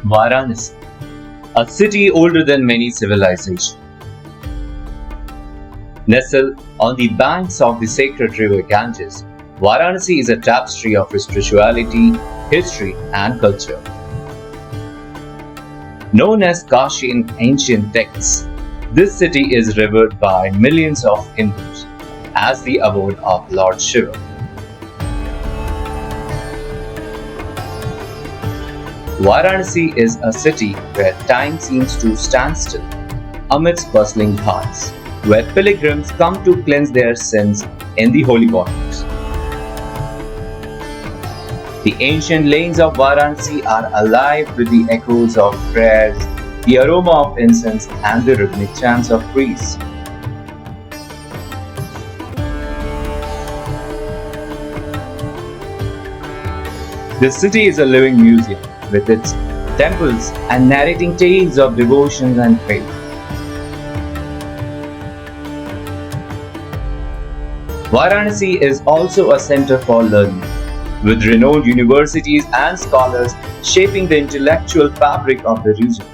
Varanasi, a city older than many civilizations. Nestled on the banks of the sacred river Ganges, Varanasi is a tapestry of spirituality, history, and culture. Known as Kashi in ancient texts, this city is revered by millions of Hindus as the abode of Lord Shiva. Varanasi is a city where time seems to stand still amidst bustling ghats, where pilgrims come to cleanse their sins in the holy waters. The ancient lanes of Varanasi are alive with the echoes of prayers, the aroma of incense, and the rhythmic chants of priests. This city is a living museum with its temples and narrating tales of devotion and faith. Varanasi is also a center for learning, with renowned universities and scholars shaping the intellectual fabric of the region.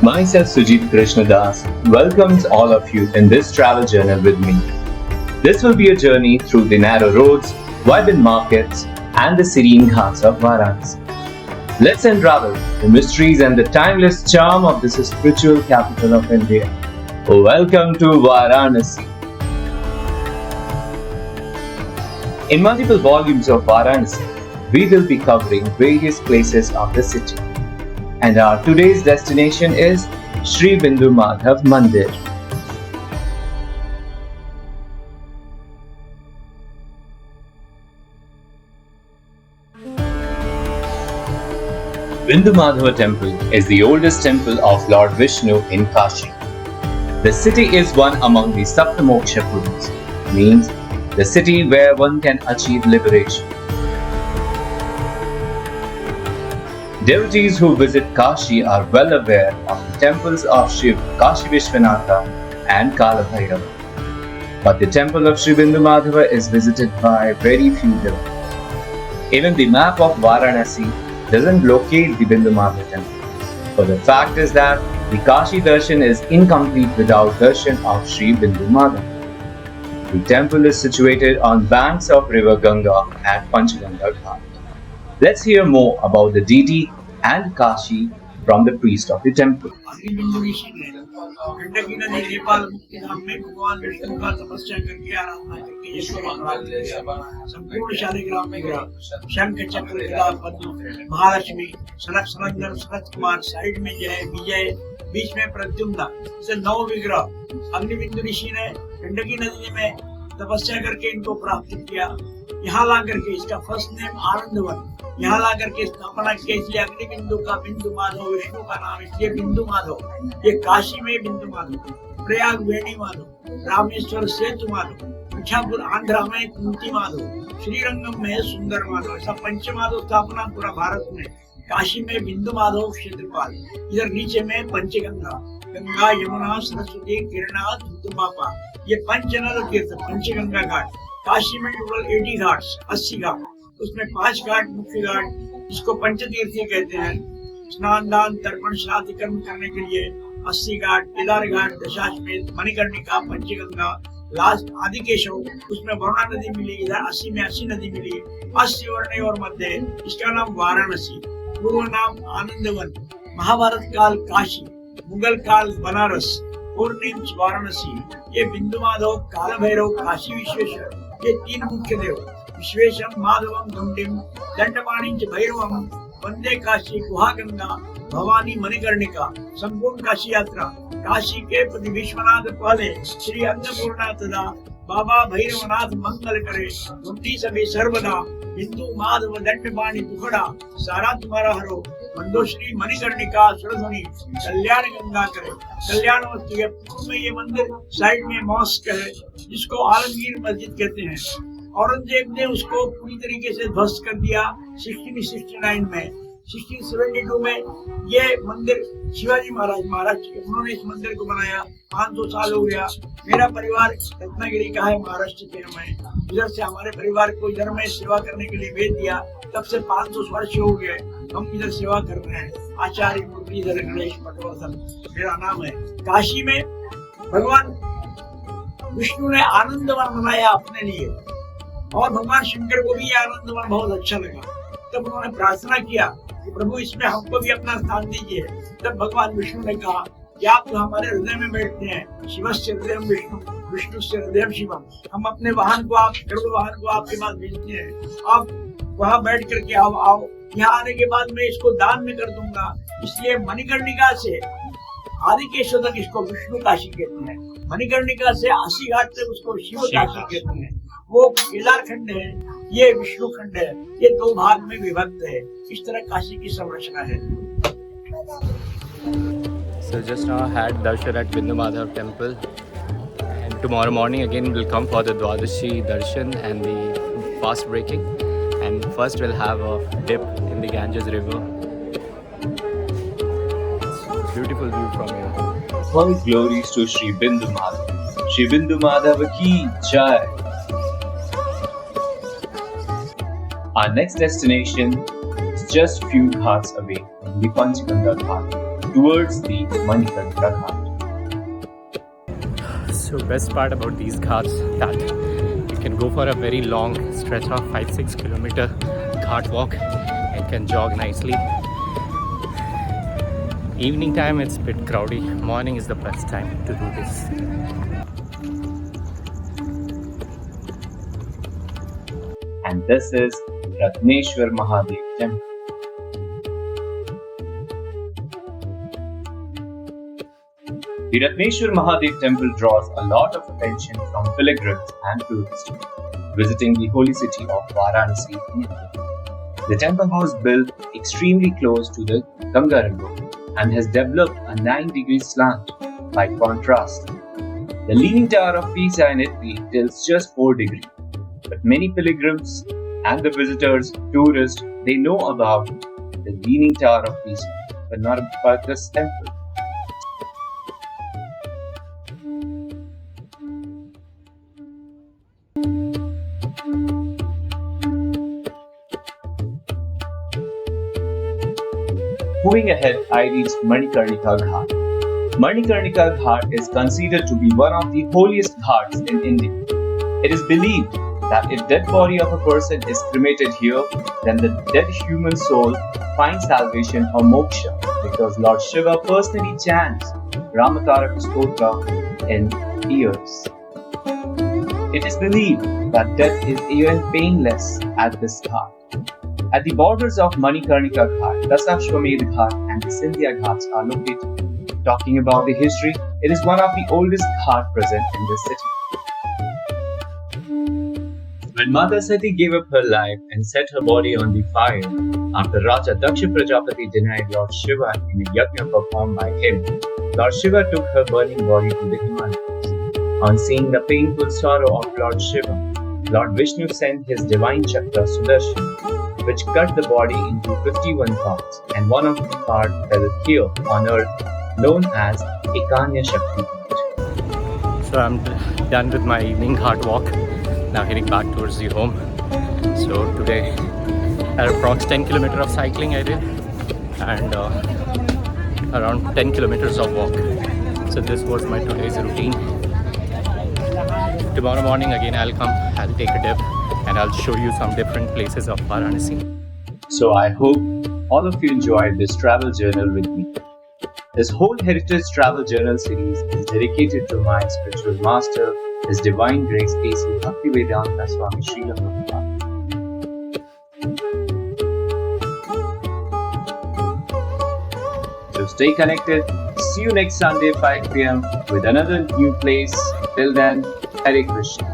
Myself, Sujit Krishnadas, welcomes all of you in this travel journey with me. This will be a journey through the narrow roads, vibrant markets, and the serene ghats of Varanasi. Let's unravel the mysteries and the timeless charm of this spiritual capital of India. Welcome to Varanasi. In multiple volumes of Varanasi, we will be covering various places of the city. And our today's destination is Sri Bindu Madhav Mandir. Bindu Madhava Temple is the oldest temple of Lord Vishnu in Kashi. The city is one among the Saptamoksha Puris, means the city where one can achieve liberation. Devotees who visit Kashi are well aware of the temples of Shiv, Kashi Vishwanatha and Kalabhairava. But the temple of Sri Bindu Madhava is visited by very few devotees. Even the map of Varanasi doesn't locate the Bindu Madhava temple. But the fact is that the Kashi darshan is incomplete without darshan of Sri Bindu Madhava. The temple is situated on banks of river Ganga and Panchganga Ghat. Let's hear more about the deity and Kashi from the priest of the temple. Gandaki नदी नेपाल मुक्ति धाम में भगवान विष्णु का तपस्या करके आराधना करके संपूर्ण शालिग्राम में शंख चक्र गदा पद्म महालक्ष्मी सनक सनंदन सनत कुमार साइड में जय विजय बीच में प्रद्युम्न से 9 विग्रह अग्निबिंदु ऋषि ने गंडकी नदी में तपस्या करके इनको प्राप्त किया। यहाँ ला करके इसका फर्स्ट नेम आनंदवन, यहाँ ला करके स्थापना की, इसलिए अग्नि बिंदु का बिंदु माधव, विष्णु का नाम इसलिए बिंदु माधव। ये काशी में बिंदु माधव, प्रयाग वेणी माधव, रामेश्वर सेतु माधव, मिठापुर आंध्रा में कुंती माधव, श्रीरंगम में सुंदर माधव। ऐसा पंचमाधव स्थापना पूरा भारत में। काशी में बिंदु माधव क्षेत्रपाल, इधर नीचे में पंचगंगा, गंगा यमुना सरस्वती किरणा धुतुमापा, ये पंचनद तीर्थ पंचगंगा घाट। काशी में टोटल 80 घाट, 80 घाट, उसमें 5 घाट मुख्य घाट जिसको पंचतीर्थी कहते हैं। स्नान दान तर्पण श्राद्ध कर्म करने के लिए 80 घाट, केदार घाट, दशाश्वमेध, मणिकर्णिका, पंचगंगा, लास्ट आदिकेशव, उसमें वरुणा नदी मिली, इधर 80 में 80 नदी मिली, 80 वर्ण और मध्य इसका नाम वाराणसी, पूर्व नाम आनंदवन, महाभारत काल काशी, मुगल काल बनारस, पूर्णिम वाराणसी। ये बिंदु माधव, काल भैरव, काशी विश्वेश्वर, ये 3 मुख्य देव। विश्वेशम माधवम धुंडिम दंडपाणि च भैरवम वंदे काशी गुहा गंगा भवानी मणिकर्णिका। संपूर्ण काशी यात्रा काशी के पति विश्वनाथ पहले श्री अन्नपूर्णा तथा बाबा भैरवनाथ मंगल करे, मुक्ति सभी सर्वदा हिंदू माधव दंडपाणि दुखड़ा सारा तुम्हारा हरो, मंदोश्री मणिकर्णिका सुरधुनी कल्याण गंगा करे। कल्याण में ये मंदिर साइड में मॉस्क है जिसको आलमगीर मस्जिद कहते हैं। औरंगजेब ने उसको पूरी तरीके से ध्वस्त कर दिया 1669 में। 1672 में ये मंदिर शिवाजी महाराज उन्होंने इस मंदिर को बनाया। 500 साल हो गया। मेरा परिवार रत्नागिरी का है, महाराष्ट्र के में। इधर से हमारे परिवार को इधर में सेवा करने के लिए भेज दिया। तब से 500 वर्ष हो गए हम इधर सेवा कर रहे हैं। आचार्य मुरलीधर गणेश पटवर्धन मेरा नाम है। काशी में भगवान विष्णु ने आनंदवन बनाया अपने लिए, और भगवान शंकर को भी ये आनंदवन बहुत अच्छा लगा। तब उन्होंने प्रार्थना किया कि प्रभु इसमें हमको भी अपना स्थान दीजिए। तब भगवान विष्णु ने कहा कि आप तो हमारे हृदय में बैठते हैं, शिवस्य हृदयम विष्णु विष्णु से हृदयम शिवम। हम अपने वाहन को गरुड़ वाहन को आपके पास भेजते हैं, आप वहाँ बैठ करके आओ। यहाँ आने के बाद मैं इसको दान में कर दूंगा। इसलिए मणिकर्णिका से आदिकेश्वर तक इसको विष्णु काशी कहते हैं। मणिकर्णिका से 80 घाट तक उसको शिव काशी कहते हैं। वो केदार खंड है, ये विष्णु खंड है। ये 2 भाग में विभक्त है। इस तरह काशी की संरचना है। So just now I had darshan at Bindu Madhav temple, and tomorrow morning again we'll come for the Dwadashi darshan and the fast breaking, and first we'll have a dip in the Ganges river. It's beautiful view from here. All glories to Sri Bindu Madhav. Sri Bindu Madhav ki jai. Our next destination is just few ghats away from the Panchganga Ghat towards the Manikarnika Ghat. So best part about these ghats that you can go for a very long stretch of 5-6 kilometer ghat walk and can jog nicely. Evening time it's a bit crowdy. Morning is the best time to do this. And this is Ratneshwar Mahadev Temple. The Ratneshwar Mahadev Temple draws a lot of attention from pilgrims and tourists visiting the holy city of Varanasi in India. The temple was built extremely close to the Ganga River and has developed a 9-degree slant. By contrast, the Leaning Tower of Pisa in Italy tilts just 4 degrees. But many pilgrims and the visitors, tourists, they know about the Leaning Tower of Pisa, but not about this temple. Moving ahead, I reached Manikarnika Ghat. Manikarnika Ghat is considered to be one of the holiest ghats in India. It is believed that if dead body of a person is cremated here, then the dead human soul finds salvation or moksha, because Lord Shiva personally chants Ramataraka Stotra in ears. It is believed that death is even painless at this ghat. At the borders of Manikarnika Ghat, Dasashwamedh Ghat and the Sindhya Ghats are located. Talking about the history, it is one of the oldest ghats present in this city. When Mata Sati gave up her life and set her body on the fire, after Raja Daksha Prajapati denied Lord Shiva in a yajna performed by him, Lord Shiva took her burning body to the Himalayas. On seeing the painful sorrow of Lord Shiva, Lord Vishnu sent his divine chakra Sudarshan, which cut the body into 51 parts, and one of the parts fell here on earth, known as Ekanya Shakti. So I'm done with my evening ghat walk. Now heading back towards the home. So today, approx 10 kilometers of cycling I did, and around 10 kilometers of walk. So this was my today's routine. Tomorrow morning again I'll take a dip, and I'll show you some different places of Varanasi. So I hope all of you enjoyed this travel journal with me. This whole Heritage Travel Journal series is dedicated to my spiritual master, His Divine Grace A.C. Bhaktivedanta Swami Srila Prabhupada. So stay connected. See you next Sunday 5 p.m. with another new place. Till then, Hare Krishna.